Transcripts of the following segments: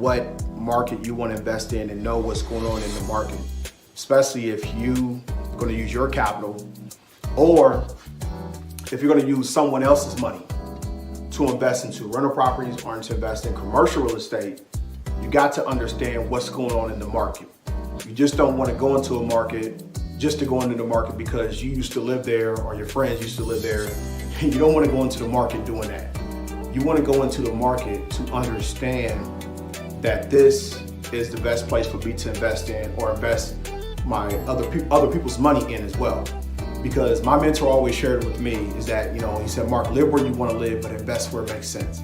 what market you want to invest in and know what's going on in the market, especially if you're going to use your capital or if you're going to use someone else's money to invest into rental properties or to invest in commercial real estate. You got to understand what's going on in the market. You just don't want to go into a market just to go into the market because you used to live there or your friends used to live there. You don't want to go into the market doing that. You want to go into the market to understand that this is the best place for me to invest in or invest my other people's money in as well. Because my mentor always shared with me is that, he said, Mark, live where you want to live, but invest where it makes sense.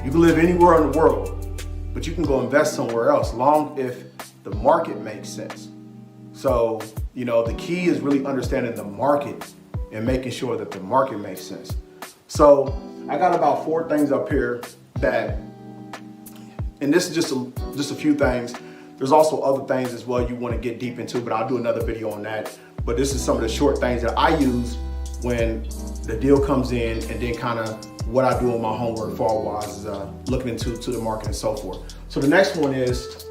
You can live anywhere in the world, but you can go invest somewhere else, long if the market makes sense. So, the key is really understanding the market and making sure that the market makes sense. So I got about 4 things up here that, and this is just a few things. There's also other things as well you want to get deep into, but I'll do another video on that. But this is some of the short things that I use when the deal comes in, and then kind of what I do on my homework fall-wise is looking into the market and so forth. So the next one is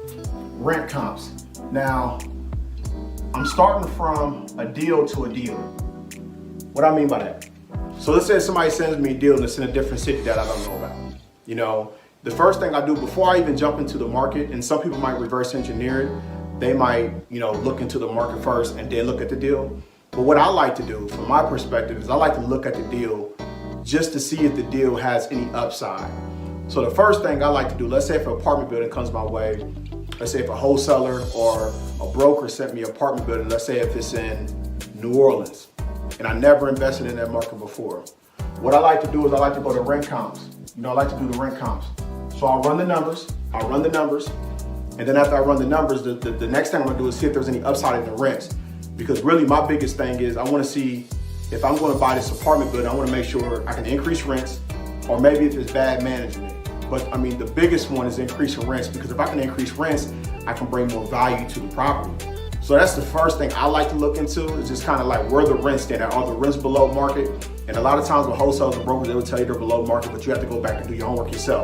rent comps. Now, I'm starting from a deal to a deal. What I mean by that? So let's say somebody sends me a deal and it's in a different city that I don't know about. The first thing I do before I even jump into the market, and some people might reverse engineer it, they might, look into the market first and then look at the deal. But what I like to do from my perspective is I like to look at the deal just to see if the deal has any upside. So the first thing I like to do, let's say if an apartment building comes my way, let's say if a wholesaler or a broker sent me an apartment building, let's say if it's in New Orleans, and I never invested in that market before. What I like to do is I like to go to rent comps. I like to do the rent comps. So I'll run the numbers, and then after I run the numbers, the next thing I'm gonna do is see if there's any upside in the rents. Because really my biggest thing is I wanna see if I'm gonna buy this apartment building, I wanna make sure I can increase rents, or maybe if it's bad management. But the biggest one is increasing rents, because if I can increase rents, I can bring more value to the property. So that's the first thing I like to look into, is just kind of like where the rents stand at. Are the rents below market? And a lot of times with wholesalers and brokers, they will tell you they're below market, but you have to go back and do your homework yourself.